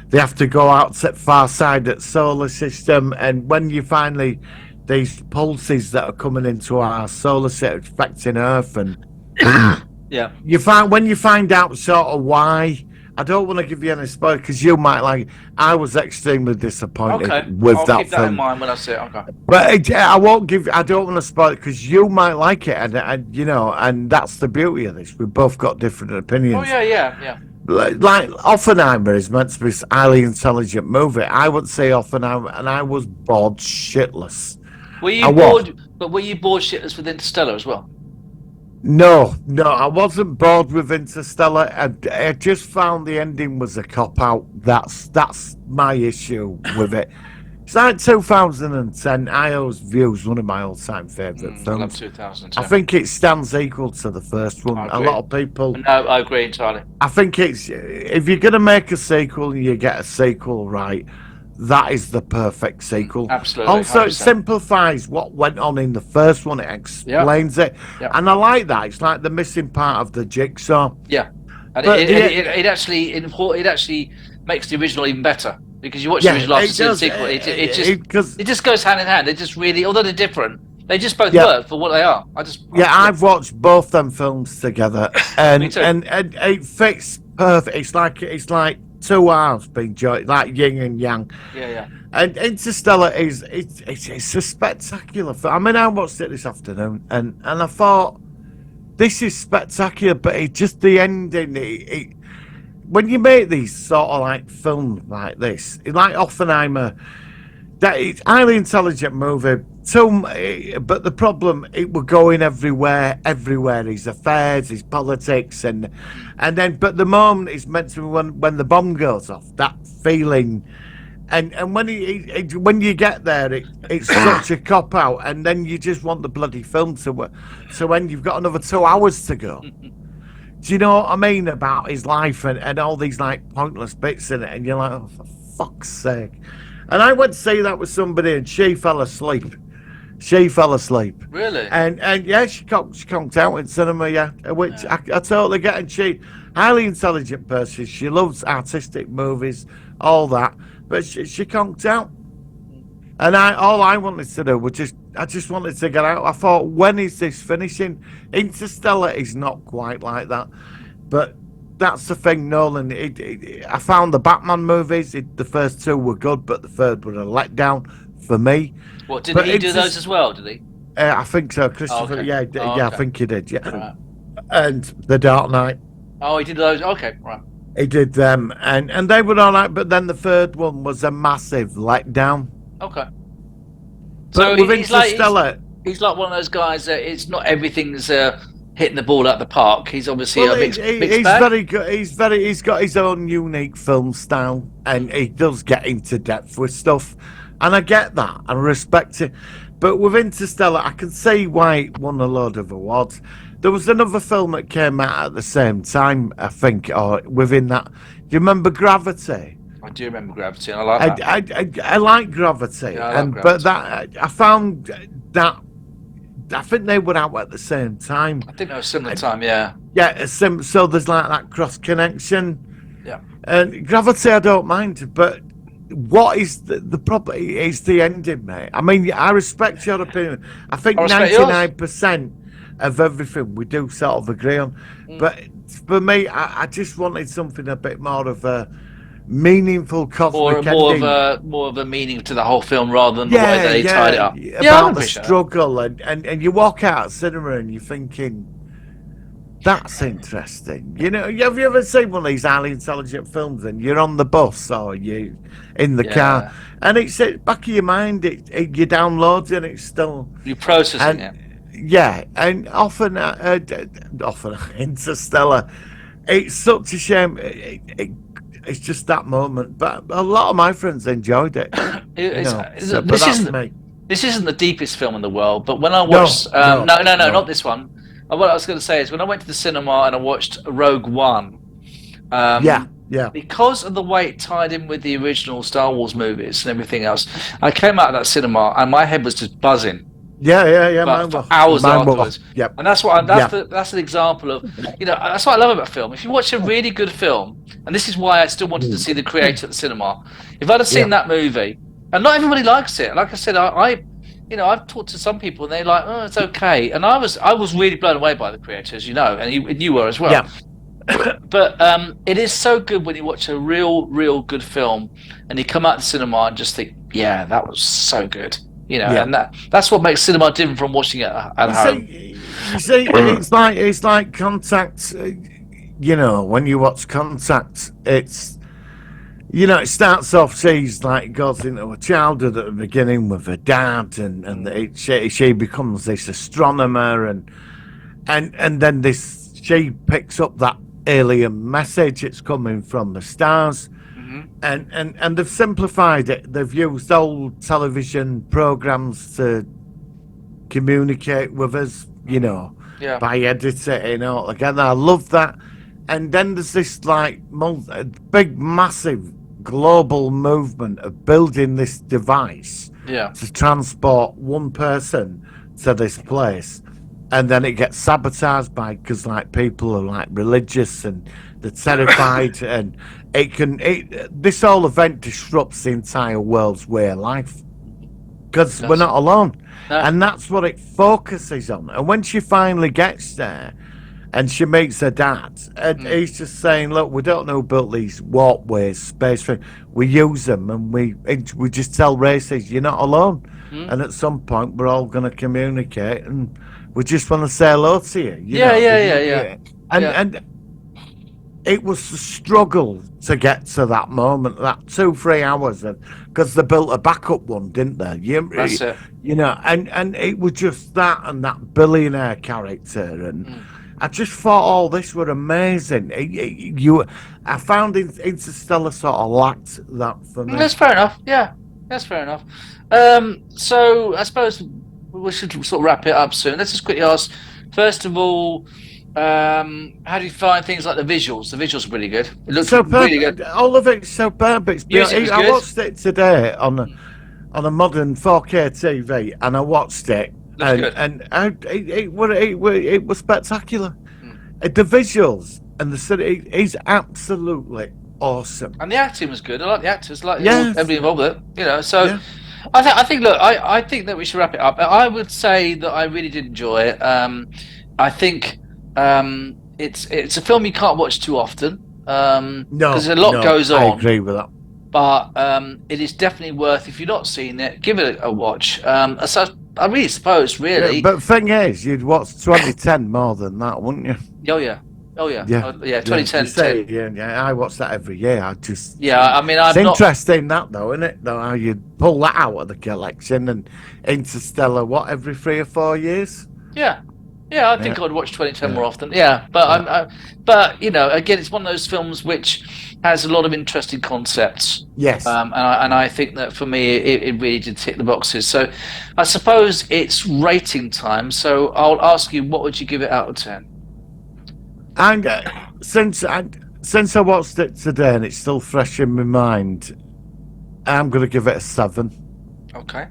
S3: they have to go out to the far side of the solar system. And when you finally, these pulses that are coming into our solar system affecting Earth, and you find out sort of why. I don't want to give you any spoil because you might like it. I was extremely disappointed with
S4: I'll
S3: that
S4: keep that
S3: film.
S4: in mind when I see it. Okay.
S3: But I won't give. I don't want to spoil it because you might like it, and you know, and that's the beauty of this. We've both got different opinions.
S4: Oh yeah.
S3: Like Oppenheimer is meant to be this highly intelligent movie. I would say Oppenheimer, and I was bored shitless.
S4: Were you bored? But were you bored shitless with Interstellar as well?
S3: No, I wasn't bored with Interstellar. I just found the ending was a cop out. That's my issue with it. It's like 2010. I always view as one of my all-time favourite films.
S4: I love 2010.
S3: I think it stands equal to the first one. A lot of people.
S4: No, I agree entirely.
S3: I think it's if you're gonna make a sequel and you get a sequel right, that is the perfect sequel.
S4: Absolutely.
S3: Also,
S4: 100%.
S3: it simplifies what went on in the first one. It explains it, and I like that. It's like the missing part of the jigsaw.
S4: Yeah, and it actually makes the original even better because you watch the original after the sequel. It just goes hand in hand. It just really, although they're different, they just both work for what they are.
S3: I've watched both them films together, and
S4: Me too.
S3: and it fits perfect. It's like 2 halves being joined, like yin and yang.
S4: Yeah.
S3: And Interstellar it's a spectacular film. I mean, I watched it this afternoon, and I thought this is spectacular, but it just the ending. When you make these sort of like films like this, like Oppenheimer, that it's highly intelligent movie. But the problem, it were going everywhere. His affairs, his politics, and then. But the moment it's meant to be when the bomb goes off, that feeling, and when when you get there, it's such a cop out, and then you just want the bloody film to end. You've got another 2 hours to go. Do you know what I mean about his life and all these like pointless bits in it, and you're like, oh, for fuck's sake. And I went to see that with somebody, and she fell asleep.
S4: Really?
S3: And yeah, she conked out in cinema, which I totally get. And she, highly intelligent person, she loves artistic movies, all that, but she conked out. And all I wanted to do was I just wanted to get out. I thought, when is this finishing? Interstellar is not quite like that, but that's the thing, Nolan. I found the Batman movies. The first two were good, but the third were a letdown for me.
S4: What did
S3: But
S4: he do those as well? Did he?
S3: I think so, Christopher.
S4: okay.
S3: Yeah,
S4: Okay.
S3: I think he did. Yeah,
S4: Right.
S3: and The Dark Knight.
S4: Oh, he did those. Okay, right.
S3: He did them, and they were all right. But then the third one was a massive letdown.
S4: Okay.
S3: But
S4: So
S3: with
S4: he's like
S3: Interstellar,
S4: he's like one of those guys that it's not everything's hitting the ball out the park. He's obviously a mixed
S3: he's
S4: bag.
S3: very good. He's got his own unique film style, and he does get into depth with stuff, and I get that. I respect it. But with Interstellar, I can see why it won a load of awards. There was another film that came out at the same time, I think, or within that. Do you remember Gravity?
S4: I do remember Gravity, and I like that.
S3: I like Gravity,
S4: Yeah, I like
S3: but
S4: Gravity.
S3: that I found that I think they were out at the same time.
S4: I think they were similar time. Yeah.
S3: Yeah, so there's like that cross connection.
S4: Yeah.
S3: And Gravity, I don't mind, but what is the problem? Is the ending, mate. I mean, I respect your opinion. I think
S4: I respect yours.
S3: 99% of everything we do sort of agree on. But for me, I just wanted something a bit more of a meaningful cosmic ending.
S4: More of a meaning to the whole film rather than the way they tied it up.
S3: About the struggle, and you walk out of cinema and you're thinking, that's interesting. You know, have you ever seen one of these highly intelligent films and you're on the bus or you in the car and it's back of your mind, you download it and it's still
S4: you're processing it.
S3: Yeah, and often Interstellar, it's such a shame. It's just that moment, but a lot of my friends enjoyed it.
S4: This isn't the deepest film in the world, but when I watched, no, not this one. What I was going to say is when I went to the cinema and I watched Rogue One, because of the way it tied in with the original Star Wars movies and everything else, I came out of that cinema and my head was just buzzing. For hours afterwards.
S3: Yep.
S4: And that's what that's an example of, that's what I love about film. If you watch a really good film, and this is why I still wanted to see The Creator at the cinema. If I'd have seen that movie, and not everybody likes it. Like I said, I've talked to some people and they're like, oh, it's okay. And I was really blown away by The Creator, as you know, and you were as well.
S3: Yeah.
S4: But it is so good when you watch a real good film and you come out of the cinema and just think, yeah, that was so good. And that's what makes cinema different from watching it at home.
S3: You see, it's like Contact. When you watch Contact, it's it starts off. She's like goes into a childhood at the beginning with her dad, and she becomes this astronomer, and then she picks up that alien message. It's coming from the stars. And they've simplified it. They've used old television programs to communicate with us, by editing all together. I love that. And then there's this big, massive global movement of building this device to transport one person to this place. And then it gets sabotaged because people are religious and they're terrified, and this whole event disrupts the entire world's way of life because we're not alone, and that's what it focuses on. And when she finally gets there and she meets her dad, and he's just saying, look, we don't know who built these walkways, space things. We use them, and we just tell races you're not alone, and at some point we're all going to communicate, and we just want to say hello to you.
S4: Yeah.
S3: And it was the struggle to get to that moment, that 2-3 hours, because they built a backup one, didn't they?
S4: That's it.
S3: And it was just that and that billionaire character, and I just thought all this were amazing. I found Interstellar sort of lacked that for me.
S4: That's fair enough. Yeah, that's fair enough. So I suppose we should sort of wrap it up soon. Let's just quickly ask, first of all, how do you find things like the visuals? The visuals are really good. It looks really good.
S3: All of it's superb. I watched it today on a modern 4K TV, and I watched it, it was spectacular. The visuals and the city is absolutely awesome,
S4: and the acting was good. I like the actors, everybody involved with it. So. Yeah. I think. Look, I think that we should wrap it up. I would say that I really did enjoy it. I think it's a film you can't watch too often
S3: No,
S4: because a lot goes
S3: I
S4: on.
S3: agree with that.
S4: But it is definitely worth, if you've not seen it, give it a watch. So I really suppose, really.
S3: Yeah, but thing is, you'd watch 2010 more than that, wouldn't you?
S4: Oh yeah, oh yeah,
S3: Yeah,
S4: yeah. 2010.
S3: You say, yeah, I watch that every year. I just
S4: Yeah, I mean,
S3: it's
S4: I'm not.
S3: interesting that though, isn't it? Though how you pull that out of the collection and Interstellar, what, every 3 or 4 years?
S4: Yeah, yeah. I think I'd watch 2010 more
S3: Yeah.
S4: often. Yeah, but but you know, again, it's one of those films which has a lot of interesting concepts.
S3: Yes.
S4: And I think that for me, it really did tick the boxes. So, I suppose it's rating time. So I'll ask you, what would you give it out of 10?
S3: And since I watched it today and it's still fresh in my mind, I'm going to give it a 7.
S4: Okay.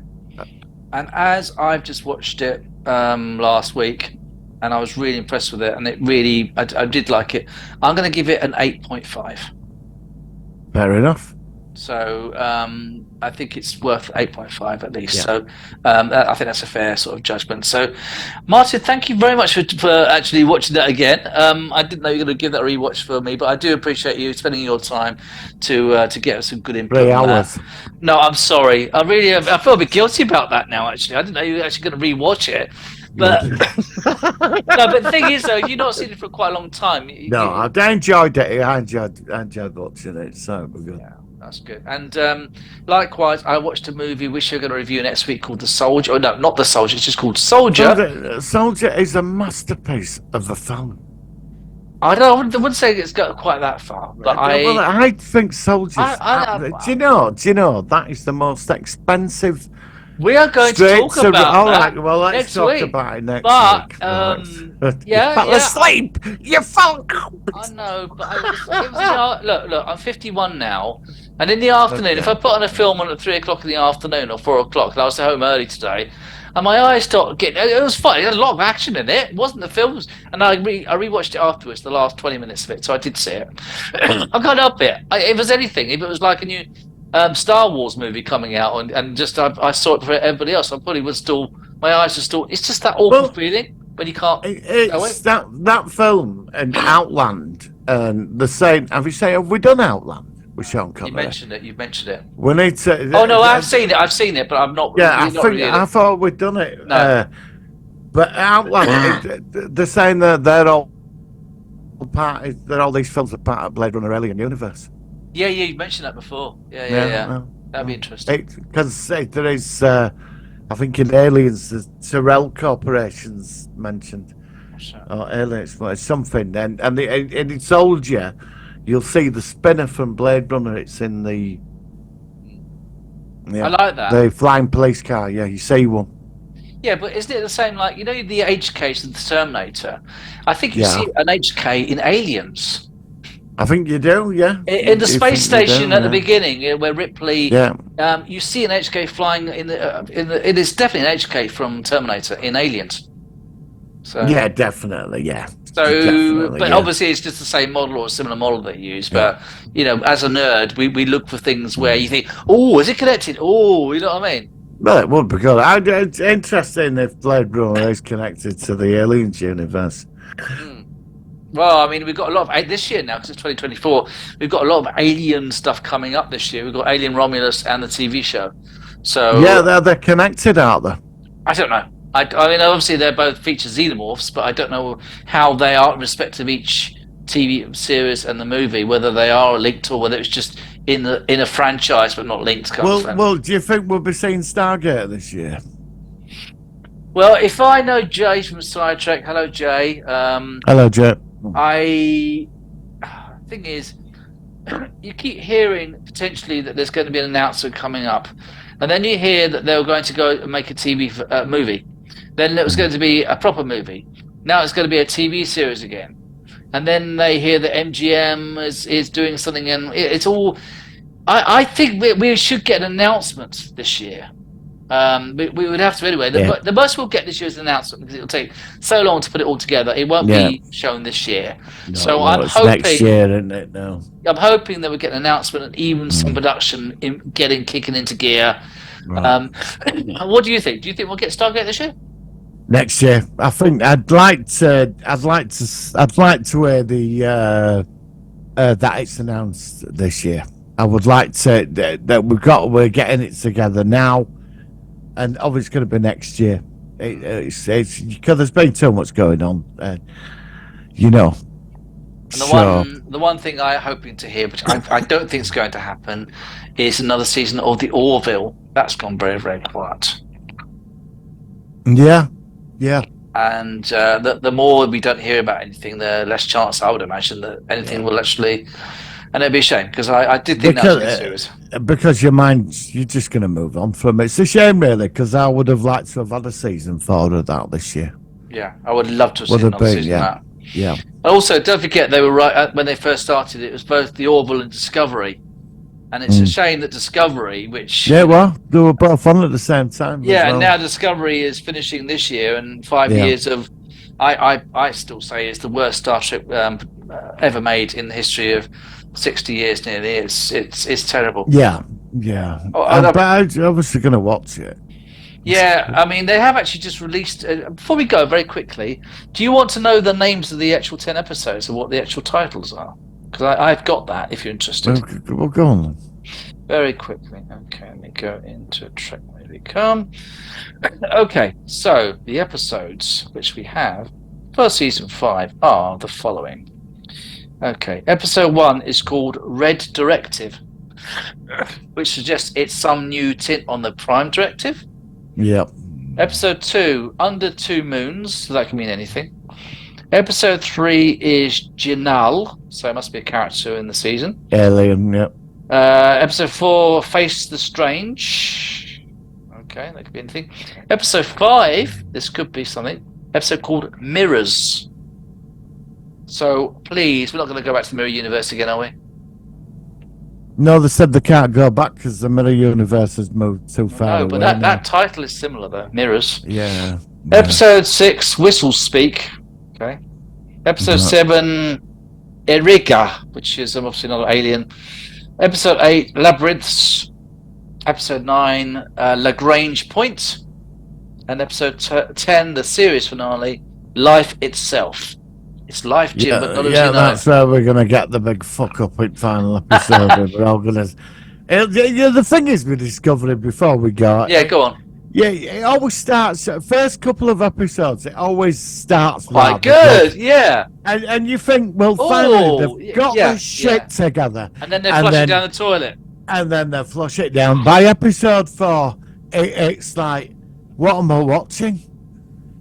S4: And as I've just watched it last week, and I was really impressed with it, and I did like it, I'm going to give it an 8.5.
S3: Fair enough.
S4: So I think it's worth 8.5 at least.
S3: Yeah.
S4: So I think that's a fair sort of judgment. So Martin, thank you very much for actually watching that again. I didn't know you were going to give that a rewatch for me, but I do appreciate you spending your time to get us some good input.
S3: 3 hours.
S4: No, I'm sorry. I feel a bit guilty about that now. Actually, I didn't know you were actually going to rewatch it. But no, but the thing is, though, you've not seen it for quite a long time.
S3: I enjoyed it. I enjoyed watching it. So we're good.
S4: Yeah, that's good. And likewise, I watched a movie which we're going to review next week called The Soldier. Oh, no, not The Soldier. It's just called Soldier.
S3: Soldier is a masterpiece of a film.
S4: I wouldn't say it's got quite that far, but
S3: I think Soldier. Do you know that is the most expensive.
S4: We are going to talk about
S3: all
S4: that.
S3: Right, well, let's
S4: next
S3: talk
S4: week.
S3: about it next
S4: week.
S3: You fell asleep. You fell.
S4: I know, but look. I'm 51 now, and in the afternoon, if I put on a film on at 3 o'clock in the afternoon or 4 o'clock, and I was home early today, and my eyes start getting. It was fun. It had a lot of action in it. It wasn't the films, and I rewatched it afterwards, the last 20 minutes of it. So I did see it. I can't help it. If it was anything, if it was like a new Star Wars movie coming out, and just I saw it for everybody else, I probably would still. My eyes are still. It's just that awful feeling when you can't.
S3: It's that film and Outland and the same. Have we done Outland with Sean Connery?
S4: You've mentioned it.
S3: We need to.
S4: Oh no, I've seen it, but I'm not.
S3: Yeah, I thought we'd done it.
S4: No.
S3: But Outland, they're saying that they're all these films are part of Blade Runner Alien Universe.
S4: Yeah, you mentioned that before. Yeah. That'd be interesting.
S3: Because there is, I think in Aliens, the Tyrell Corporation's mentioned. Or Aliens, well, it's something. And in Soldier, you'll see the spinner from Blade Runner. It's in the.
S4: I like that.
S3: The flying police car. Yeah, you see one.
S4: Yeah, but isn't it the same? Like, you know, the HKs of the Terminator. I think you see an HK in Aliens.
S3: I think you do, yeah.
S4: In the space station at the beginning, where Ripley, you see an HK flying in the. It is definitely an HK from Terminator in Aliens. So
S3: yeah, definitely, yeah.
S4: So, but obviously, it's just the same model or a similar model they use. But you know, as a nerd, we look for things where you think, oh, is it connected? Oh, you know what I mean?
S3: Well, it would be good. It's interesting if Blade Runner is connected to the Aliens universe.
S4: Well, I mean, we've got a lot of this year now because it's 2024. We've got a lot of alien stuff coming up this year. We've got Alien Romulus and the TV show. So
S3: yeah, they're connected, aren't they?
S4: I don't know. I mean, obviously they're both feature xenomorphs, but I don't know how they are in respect of each TV series and the movie. Whether they are linked or whether it's just in a franchise but not linked.
S3: Well, do you think we'll be seeing Stargate this year?
S4: Well, if I know Jay from Star Trek, hello Jay.
S3: Hello Jay.
S4: Thing is, you keep hearing potentially that there's going to be an announcement coming up, and then you hear that they were going to go and make a TV movie. Then it was going to be a proper movie. Now it's going to be a TV series again, and then they hear that MGM is doing something, and it's all. I think we should get an announcement this year. We would have to anyway. The most we'll get this year is an announcement because it'll take so long to put it all together. It won't be shown this year. So I'm hoping
S3: next year, isn't it? No.
S4: I'm hoping that we get an announcement and even some production kicking into gear. Right. What do you think? Do you think we'll get Stargate this year?
S3: Next year, I think I'd like to hear the that it's announced this year. I would like to that we're getting it together now, and obviously it's going to be next year. It's because there's been too much going on, you know.
S4: And the one thing I'm hoping to hear, which I don't think is going to happen, is another season of the Orville. That's gone very, very quiet.
S3: Yeah.
S4: And the more we don't hear about anything, the less chance I would imagine that anything will actually. And it'd be a shame because I did think that was a good series.
S3: Because you're just going to move on from it. It's a shame, really, because I would have liked to have had a season 4 of that this year.
S4: Yeah, I would love to have seen another season of that.
S3: Yeah.
S4: Also, don't forget they were right when they first started. It was both the Orville and Discovery, and it's a shame that Discovery, which
S3: they were both on at the same time.
S4: Yeah, and now Discovery is finishing this year, and 5 years of, I still say, is the worst Star Trek ever made in the history of 60 years. Nearly, it's terrible.
S3: Yeah. But I'm obviously going to watch it.
S4: Yeah, I mean, they have actually just released. Before we go, very quickly, do you want to know the names of the actual 10 episodes and what the actual titles are? Because I've got that. If you're interested,
S3: we'll go on.
S4: Very quickly. Okay, let me go into Trek Movie Come. Okay, so the episodes which we have for season 5 are the following. Okay, episode 1 is called Red Directive, which suggests it's some new tint on the Prime Directive.
S3: Yep.
S4: Episode 2, Under Two Moons, so that can mean anything. Episode 3 is Jinal, so it must be a character in the season.
S3: Alien, yep.
S4: Episode 4, Face the Strange. Okay, that could be anything. Episode 5, this could be something. Episode called Mirrors. So, please, we're not going to go back to the Mirror Universe again, are we?
S3: No, they said they can't go back because the Mirror Universe has moved too far away.
S4: No, but that title is similar, though. Mirrors.
S3: Yeah.
S4: Episode 6, Whistles Speak. Okay. Episode 7, Erika, which is obviously another alien. Episode 8, Labyrinths. Episode 9, Lagrange Point. And episode 10, the series finale, Life Itself. It's life, Jim, but not as you know.
S3: That's where we're going to get the big fuck up in final episode. We're all going to. The thing is, we discovered before we go.
S4: Yeah, go on.
S3: Yeah, it always starts. First couple of episodes, it always starts
S4: quite good. Yeah.
S3: And you think, well, finally they've got their shit together.
S4: And then they flush it down the toilet.
S3: And then they flush it down. By episode 4, it's like, what am I watching?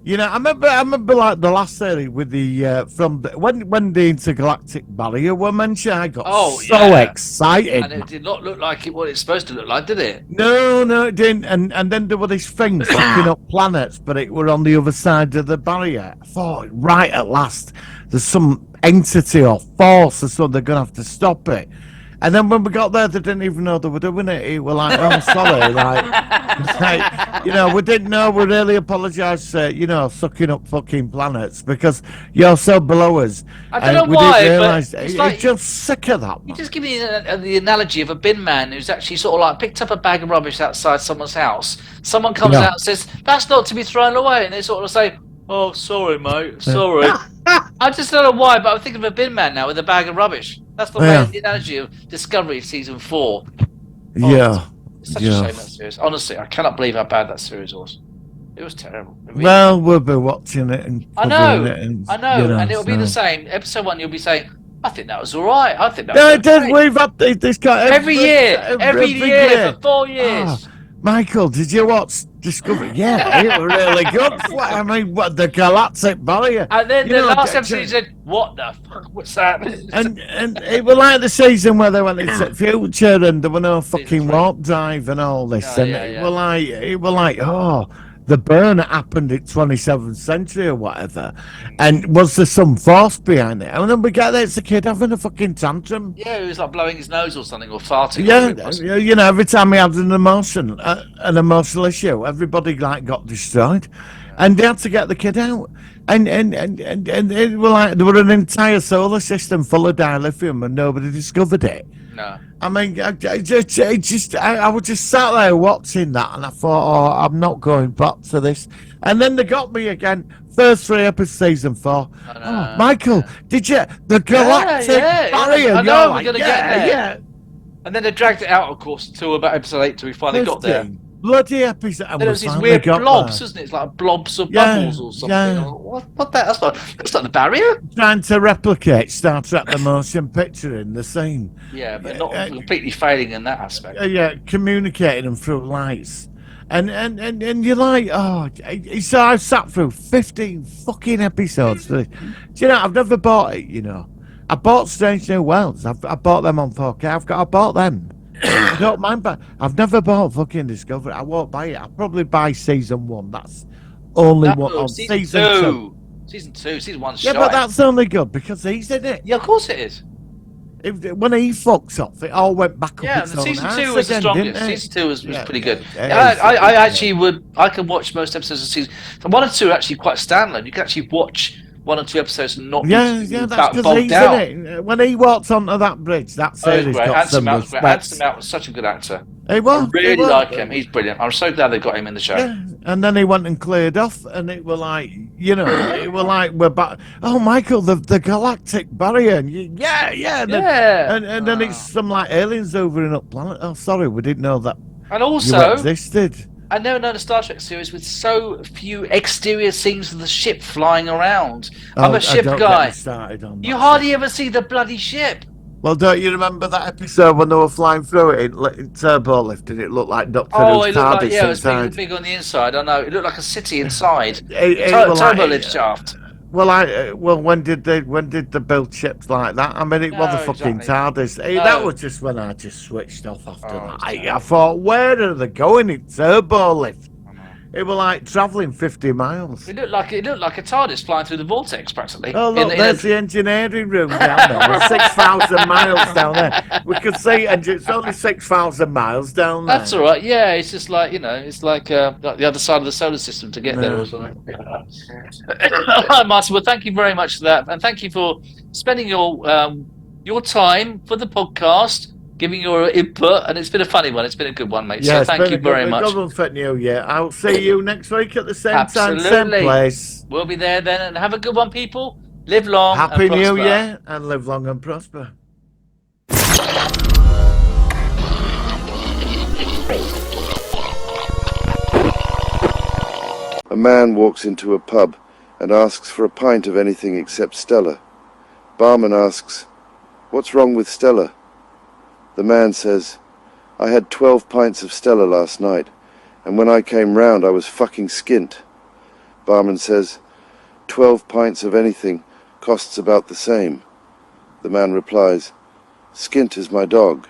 S3: You know, I remember like the last series with the when the intergalactic barrier were mentioned, I got so excited.
S4: And it did not look like what it's supposed to look like, did it?
S3: No, it didn't. And then there were these things fucking up planets, but it were on the other side of the barrier. I thought, right at last, there's some entity or force or something, they're gonna have to stop it. And then when we got there, they didn't even know they were doing it. They were like, "Oh, sorry," like, you know, we didn't know. We really apologise, sucking up fucking planets because you're so below us.
S4: I don't know why,
S3: didn't
S4: but
S3: it's like, just sick of that.
S4: You just give me the analogy of a bin man who's actually sort of like picked up a bag of rubbish outside someone's house. Someone comes out and says, "That's not to be thrown away," and they sort of say, "Oh, sorry, mate, sorry." I just don't know why, but I'm thinking of a bin man now with a bag of rubbish. That's the analogy of Discovery season 4. It's such a shame, that series. Honestly, I cannot believe how bad that series was. It was terrible.
S3: Well, we'll be watching it and
S4: I know,
S3: and
S4: it'll be the same. Episode 1, you'll be saying, "I think that was all right. I think that was okay."
S3: We've had this guy
S4: every year for 4 years.
S3: Michael, did you watch Discovery? Yeah, it was really good. I mean, what the galactic barrier?
S4: And then the last episode, he said, "What the fuck was that?"
S3: And it was like the season where they went into the future and there were no fucking warp drive and all this. It was like, oh, the burn happened in 27th century or whatever. And was there some force behind it? And then we get there, it's a kid having a fucking tantrum.
S4: Yeah, he was like blowing his nose or something or farting.
S3: Yeah, you know, every time he had an emotional issue, everybody like got destroyed. And they had to get the kid out. And it was like there were an entire solar system full of dilithium and nobody discovered it.
S4: No.
S3: I mean, I was just sat there watching that, and I thought, oh, I'm not going back to this. And then they got me again. First 3 episodes, season 4.
S4: I know,
S3: Oh, Michael,
S4: yeah.
S3: did you the galactic barrier?
S4: I know
S3: You're
S4: we're
S3: like,
S4: gonna get there.
S3: yeah.
S4: And then they dragged it out, of course, until about episode 8 till we finally got there.
S3: Bloody episode, and
S4: Then it
S3: we
S4: was these
S3: finally
S4: weird
S3: got
S4: blobs,
S3: there.
S4: isn't it? It's like blobs of
S3: Yeah,
S4: bubbles or something.
S3: yeah.
S4: What that? That's not the barrier.
S3: Trying to replicate Star Trek the motion picture in the scene.
S4: Yeah, but not completely failing in that aspect.
S3: Yeah, communicating them through lights. And you're like, oh, so I've sat through 15 fucking episodes for this. Do you know, I've never bought it, you know. I bought Strange New Worlds. I bought them on 4K. I bought them. I don't mind, but I've never bought fucking Discovery. I won't buy it. I'll probably buy season 1. That's only one on season 2.
S4: Season 2, season 1's
S3: Yeah, but that's only good because he's in it.
S4: Yeah, of course it is.
S3: When he fucks off, it all went back up.
S4: Yeah,
S3: its
S4: and
S3: own
S4: season
S3: arse
S4: 2 was the
S3: again,
S4: strongest.
S3: didn't it?
S4: Season 2 was pretty good.
S3: Yeah,
S4: I actually would. I can watch most episodes of season. 1 and 2 are actually quite standalone. You can actually watch 1 or 2 episodes and not
S3: that's because he's in it. When he walked onto that bridge, that series got some respect.
S4: Anson Mount was such a good actor.
S3: He was.
S4: I really like him. He's brilliant. I'm so glad they got him in the show.
S3: Yeah. And then he went and cleared off, and it were like, you know, we're back. Oh, Michael, the galactic barrier. And and then it's some like aliens over in up planet. Oh, sorry, we didn't know that.
S4: And also,
S3: you existed.
S4: I never known a Star Trek series with so few exterior scenes of the ship flying around. I'm a ship guy. You hardly ever see the bloody ship.
S3: Well, don't you remember that episode when they were flying through it in turbo lift and it looked like Doctor Who's TARDIS
S4: it was big on the inside. I know it looked like a city inside. Turbo lift shaft.
S3: Well, when did they build ships like that? I mean, it was a fucking TARDIS. That was just when I just switched off after that. I thought, where are they going in turbo lift? It was like travelling 50 miles.
S4: It looked like a TARDIS flying through the vortex, practically.
S3: Oh, look, there's the engineering room down there. 6,000 miles down there. We could see, and it's only 6,000 miles down there.
S4: That's all right. Yeah, it's just like, it's like the other side of the solar system to get there or something. All right, Martin. Well, thank you very much for that, and thank you for spending your time for the podcast, giving your input, and it's been a funny one. It's been a good one, mate. So thank you very much.
S3: Good one for New Year. I'll see you next week at the same time, same place.
S4: We'll be there then, and have a good one, people. Live long.
S3: Happy
S4: and
S3: New Year, and live long and prosper.
S6: A man walks into a pub and asks for a pint of anything except Stella. Barman asks, "What's wrong with Stella?" The man says, "I had 12 pints of Stella last night, and when I came round I was fucking skint." Barman says, 12 pints of anything costs about the same. The man replies, "Skint is my dog."